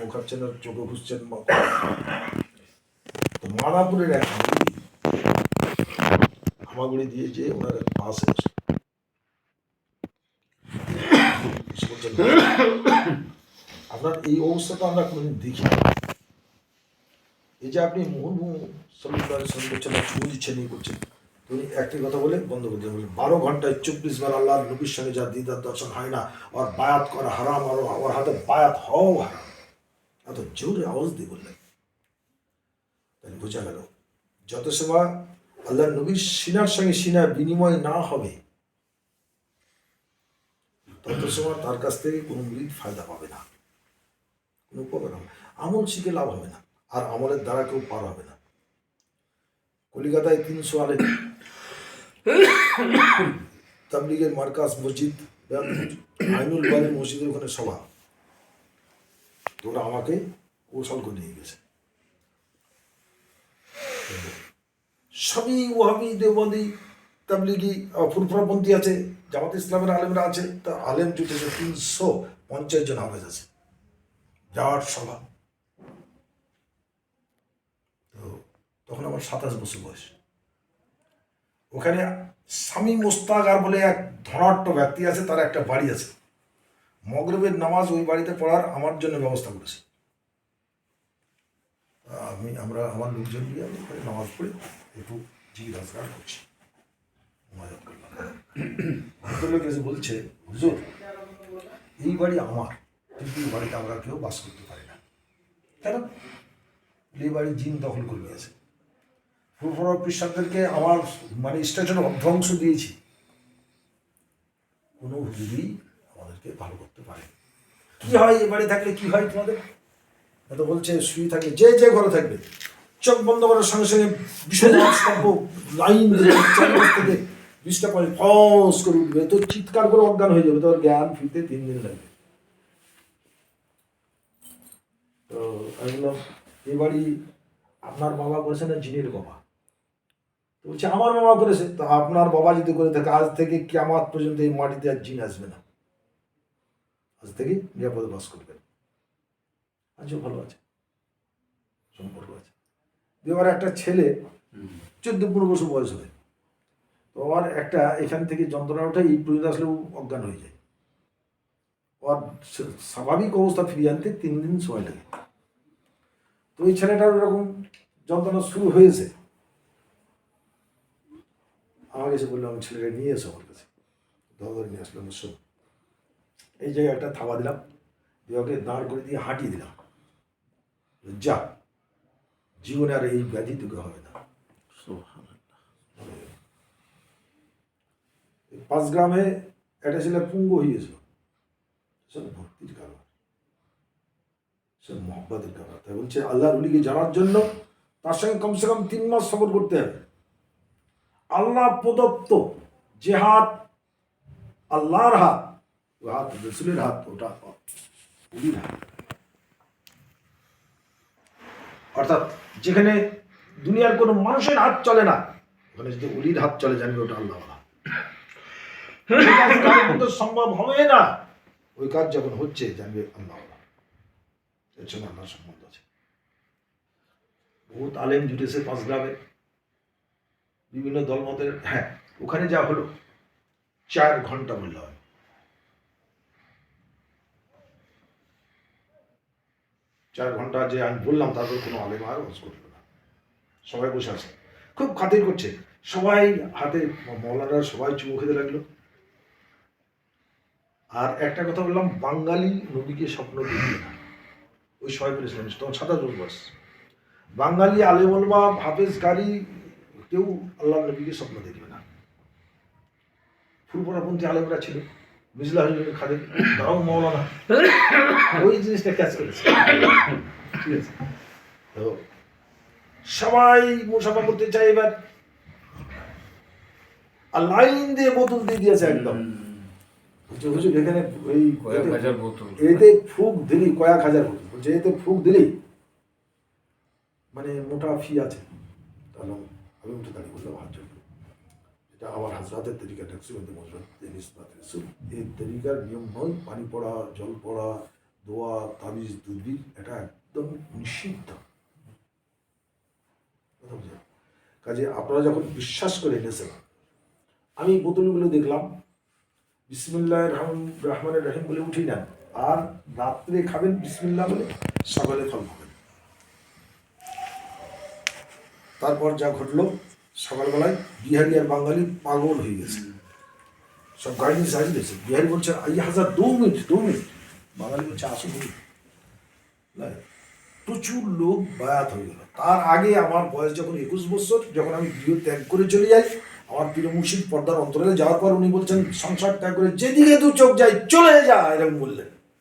মুখাচ্ছেন আর চোখে ঘুষছেন। তো মাদাপুরের এক হামাগুড়ি দিয়ে যে ওনার পাশে আপনার এই অবস্থাটা আমরা কোনোদিন দেখি না। এই যে আপনি মুহুর্মু করছেন, ছুঁ দিচ্ছেন, এই করছেন, উনি একটি কথা বলে বন্ধ করে দিয়ে বলেন 12 ঘন্টায় 24 বার আল্লাহ নবীর সঙ্গে যা দিদার দর্শন হয় না, আর বায়াত করা হারাম, আর ওর হাতে বায়াত হও হারাম। এত জোরে আওয়াজ দিয়ে বললেন, তাহলে বোঝা গেল যত সময় আল্লাহ নবীর সিনার সঙ্গে সিনার বিনিময় না হবে তত সময় তার কাছ থেকে কোনো মুরিদ ফায়দা পাবে না, কোনো উপকার হবে। আমল শিখে লাভ হবে না, আর আমলের দ্বারা কেউ পার হবে না। কলিকাতায় 300 আলেম, তাবলিগের মার্কাজ মসজিদ, আইনুল বাড়ির মসজিদের ওখানে সভা, তো ওরা আমাকে কৌশল করে নিয়ে গেছে। সবই ওয়াহাবি, দেওবন্দি, তাবলিগি, ফুরফুরাপন্থী আছে, জামাত ইসলামের আলেমরা আছে, তা আলেম জুটেছে 350 জন হাফেজ আছে, যাওয়ার সভা। তো তখন আমার 27 বছর বয়স। ওখানে স্বামী মোস্তাগার বলে এক ধনাঢ্য ব্যক্তি আছে, তার একটা বাড়ি আছে, মগরিবের নামাজ ওই বাড়িতে পড়ার আমার জন্য ব্যবস্থা করেছে। আমার লোকজন দিয়ে আমি নামাজ পড়ে একটু জিজ্ঞাসা করছি। ভদ্রলোক এসে বলছে, হুজুর এই বাড়ি আমার, কিন্তু এই বাড়িতে আমরা কেউ বাস করতে পারি না। কেন? এই বাড়ি জিন দখল করে নিয়েছে। ফুরফুরা পৃষ্ঠাদেরকে আমার মানে স্টেশনে অর্ধাংশ দিয়েছি, কোনো হুজুরই আমাদেরকে ভালো করতে পারে। কি হয় এ বাড়ি থাকলে, কি হয় তোমাদের? তো বলছে শুয়ে থাকলে যে ঘরে থাকবে, চোখ বন্ধ করার সঙ্গে সঙ্গে ভীষণ লাইন থেকে 20টা পয়েন্ট ফস করে উঠবে, তো চিৎকার করে অজ্ঞান হয়ে যাবে, তোর জ্ঞান ফিরতে 3 দিন লাগবে। তো আমি বললাম এই বাড়ি আপনার বাবা করেছে না জিনের বাবা? তো বলছে আমার বাবা করেছে। তো আপনার বাবা যদি করে থাকে, আজ থেকে কিয়ামত পর্যন্ত এই মাটিতে আর জিন আসবে না, আজ থেকে নিরাপদে বাস করবেন। আজও ভালো আছে, সম্পর্ক আছে। এবার একটা ছেলে 14-15 বছর বয়স হয়, তো আমার একটা এখান থেকে যন্ত্রণা ওঠে, এই পর্যন্ত আসলেও অজ্ঞান হয়ে যায়। ওর স্বাভাবিক অবস্থা ফিরিয়ে আনতে 3 দিন সময় লাগে। তো ওই ছেলেটার ওরকম যন্ত্রণা শুরু হয়েছে, আমাকে এসে বললো আমি ছেলেটা নিয়ে এসো আমার কাছে। ধরে নিয়ে আসলাম, শোন এই জায়গায় একটা থাবা দিলাম, দিয়ে ওকে দাঁড় করে দিয়ে হাঁটিয়ে দিলাম, যা জীবনে আর এই ব্যাধি তোকে হবে না। 5 গ্রামে একটা ছেলে পুঙ্গ হয়েছিল, সব ভক্তির কারণ, সব মহব্বতের কারণ। তাই বলছে আল্লাহর ওলিকে জানার জন্য তার সঙ্গে কমসে কম 3 মাস সফর করতে হবে। আল্লাহ প্রদত্ত যে হাত, আল্লাহর হাত, ও হাত রসুলের হাত, ওটা ওলির হাত। অর্থাৎ যেখানে দুনিয়ার কোনো মানুষের হাত চলে না, ওখানে যদি ওলির হাত চলে, জানি ওটা আল্লাহ সম্ভব হবে না। ওই কাজ যখন হচ্ছে জানবে আল্লাহ, এর সঙ্গে আল্লাহর সম্বন্ধ আছে। বহুত আলেম জুটেছে 5 গ্রামে, বিভিন্ন দলমতের। হ্যাঁ, ওখানে যা হলো 4 ঘন্টা বললে হয়। 4 ঘন্টা যে আমি বললাম, তারপর কোনো আলেম আর ওয়াজ করলো না, সবাই বসে আছে, খুব খাতির করছে সবাই, হাতে মৌলানা সবাই চুমু খেতে লাগলো। আর একটা কথা বললাম, বাঙালি নবীকে স্বপ্ন দেখবে না। ওই সবাই বলেছিলেন, তখন 27 বয়স। বাঙালি আলেম ওলামা হাফেজ কারি কেউ আল্লাহ নবীকে স্বপ্ন দেখবে না। ফুরফুরাপন্থী আলেমরা ছিল, মিজলা হজরত খাদেম, তারাও মৌলানা, ওই জিনিসটা ক্যাচ করেছে। ঠিক আছে, তো সবাই মুসাফা করতে চাই এবার, আর লাইন দিয়ে বোতল দিয়ে দিয়েছে একদম। হুজুর এখানে ওই এতে ফুক দিলি, কয়েক হাজার বোতল, বলছে এতে ফুক দিলি মানে মোটা ফি আছে। তাহলে আমি উঠে দাঁড়িয়ে বললাম, হাত জন্য এটা আমার হাজরাতের তরিকা, এই তরিকার নিয়ম নয় পানি পড়া, জল পড়া, দোয়া তাবিজ তদবির এটা একদম নিষিদ্ধ। কাজে আপনারা যখন বিশ্বাস করে এনেছেন, আমি বোতলগুলো দেখলাম বিসমিল্লাহ রহমানির রহিম বলে উঠি নেন, আর রাত্রে খাবেন বিসমিল্লাহ বলে, সকালে ফল খাবেন। তারপর যা ঘটলো, সকালবেলায় বিহারি আর বাঙালি পাগল হয়ে গেছে, সব গাড়ি নিয়ে সাজিয়ে দিয়েছে। বিহারি বলছে আইয়া হাজার 2 মিনিট, বাঙালি বলছে আসুন। প্রচুর লোক বায়াত হয়ে গেল। তার আগে আমার বয়স যখন 21 বছর, যখন আমি গৃহ ত্যাগ করে চলে যাই, আমার পীর মুর্শিদ পর্দার অন্তরালে যাওয়ার পর উনি বলছেন সংসার ত্যাগ করে যেদিকে দু চোখ যায় চলে যা, এরকম বললেন।